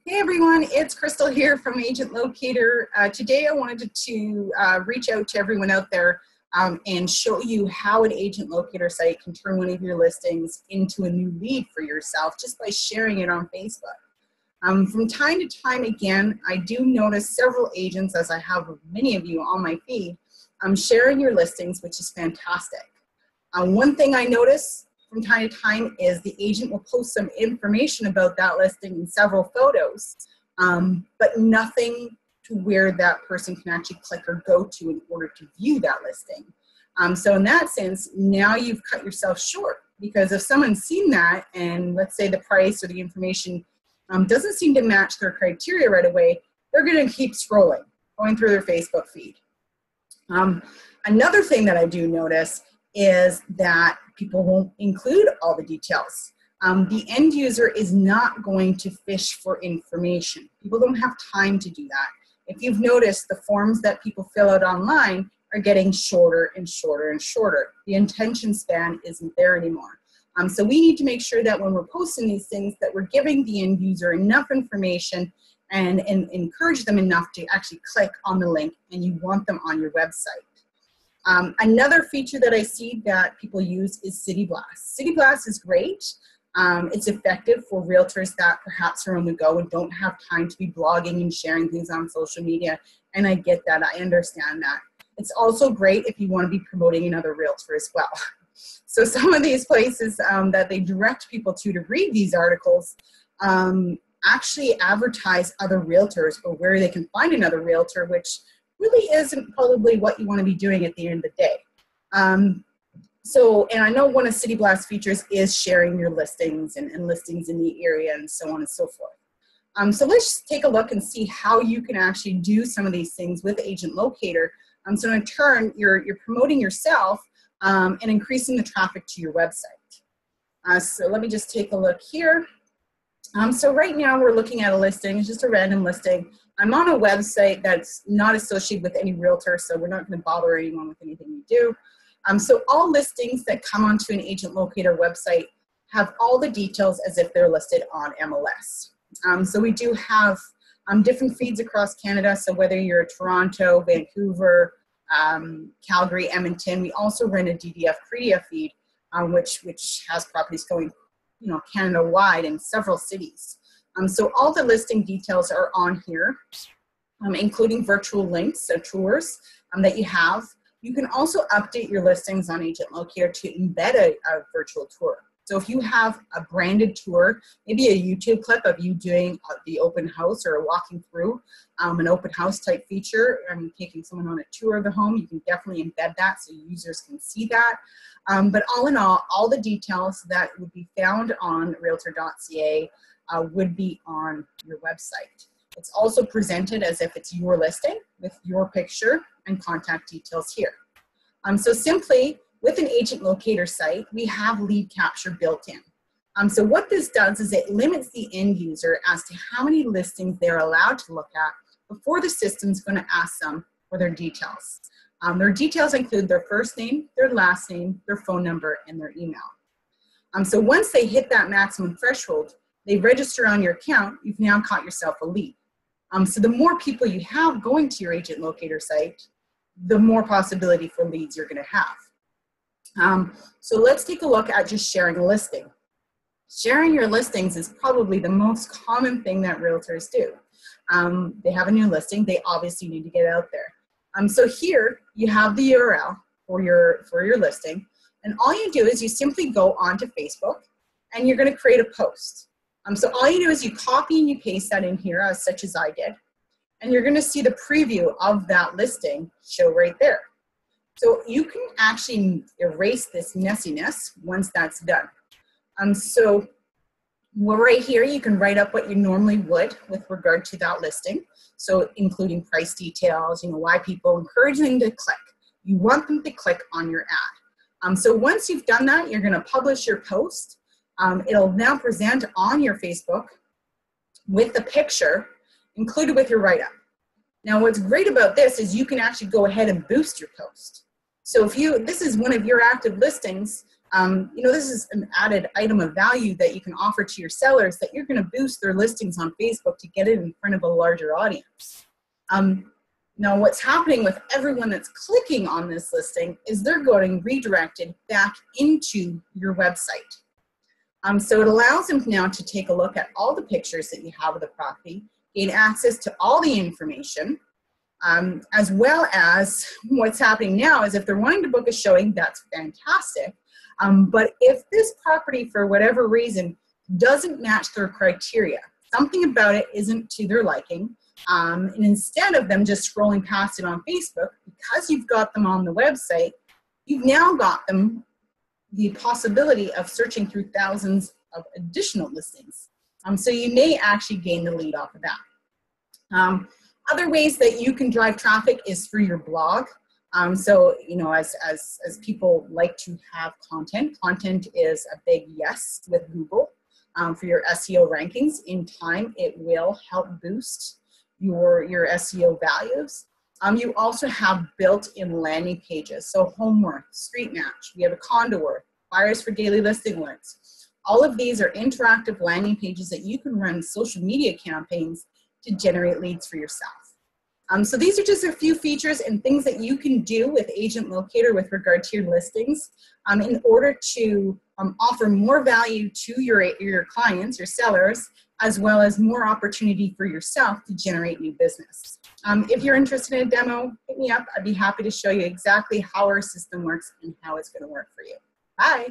Hey everyone, it's Crystal here from Agent Locator. Today I wanted to reach out to everyone out there and show you how an Agent Locator site can turn one of your listings into a new lead for yourself just by sharing it on Facebook. From time to time, again, I do notice several agents, as I have many of you on my feed, sharing your listings, which is fantastic. One thing I notice from time to time is the agent will post some information about that listing and several photos, but nothing to where that person can actually click or go to in order to view that listing. So in that sense, now you've cut yourself short, because if someone's seen that and let's say the price or the information doesn't seem to match their criteria right away, they're going to keep scrolling, going through their Facebook feed. Another thing that I do notice is that people won't include all the details. The end user is not going to fish for information. People don't have time to do that. If you've noticed, the forms that people fill out online are getting shorter and shorter and shorter. The attention span isn't there anymore. So we need to make sure that when we're posting these things that we're giving the end user enough information and encourage them enough to actually click on the link, and you want them on your website. Another feature that I see that people use is City Blast. City Blast is great. It's effective for realtors that perhaps are on the go and don't have time to be blogging and sharing things on social media. And I get that. I understand that. It's also great if you want to be promoting another realtor as well. So some of these places that they direct people to read these articles actually advertise other realtors or where they can find another realtor, which really isn't probably what you want to be doing at the end of the day. And I know one of City Blast features is sharing your listings and listings in the area and so on and so forth. So let's take a look and see how you can actually do some of these things with Agent Locator. So in turn, you're promoting yourself and increasing the traffic to your website. So let me just take a look here. So right now we're looking at a listing. It's just a random listing. I'm on a website that's not associated with any realtor, so we're not going to bother anyone with anything we do. So all listings that come onto an Agent Locator website have all the details as if they're listed on MLS. So we do have different feeds across Canada. So whether you're Toronto, Vancouver, Calgary, Edmonton, we also run a DDF Credia feed, which has properties going, Canada-wide in several cities. So all the listing details are on here, including virtual links, so tours that you have. You can also update your listings on Agent Locator to embed a virtual tour. So if you have a branded tour, maybe a YouTube clip of you doing the open house or walking through an open house type feature and taking someone on a tour of the home, you can definitely embed that so users can see that. But all in all the details that would be found on realtor.ca would be on your website. It's also presented as if it's your listing with your picture and contact details here. So simply, with an Agent Locator site, we have lead capture built in. So what this does is it limits the end user as to how many listings they're allowed to look at before the system's going to ask them for their details. Their details include their first name, their last name, their phone number, and their email. So once they hit that maximum threshold, they register on your account, you've now caught yourself a lead. So the more people you have going to your Agent Locator site, the more possibility for leads you're going to have. So let's take a look at just sharing a listing. Sharing your listings is probably the most common thing that realtors do. They have a new listing, they obviously need to get out there. So here you have the URL for your listing, and all you do is you simply go onto Facebook and you're going to create a post. So all you do is you copy and you paste that in here, such as I did, and you're going to see the preview of that listing show right there. So you can actually erase this messiness once that's done. So right here, you can write up what you normally would with regard to that listing. So including price details, why people, encourage them to click. You want them to click on your ad. So once you've done that, you're going to publish your post. It'll now present on your Facebook with the picture included with your write-up. Now what's great about this is you can actually go ahead and boost your post. So if this is one of your active listings, This is an added item of value that you can offer to your sellers that you're going to boost their listings on Facebook to get it in front of a larger audience. Now, what's happening with everyone that's clicking on this listing is they're getting redirected back into your website. So it allows them now to take a look at all the pictures that you have of the property, gain access to all the information, as well as what's happening now is if they're wanting to book a showing, that's fantastic. But if this property, for whatever reason, doesn't match their criteria, something about it isn't to their liking, and instead of them just scrolling past it on Facebook, because you've got them on the website, you've now got them the possibility of searching through thousands of additional listings. So you may actually gain the lead off of that. Other ways that you can drive traffic is through your blog. So, as people like to have content is a big yes with Google for your SEO rankings. In time, it will help boost your SEO values. You also have built-in landing pages. So Homeworth, Street Match, we have a Condo Worth, Buyers for Daily Listing Alerts. All of these are interactive landing pages that you can run social media campaigns to generate leads for yourself. So these are just a few features and things that you can do with Agent Locator with regard to your listings in order to offer more value to your clients, your sellers, as well as more opportunity for yourself to generate new business. If you're interested in a demo, hit me up. I'd be happy to show you exactly how our system works and how it's going to work for you. Bye.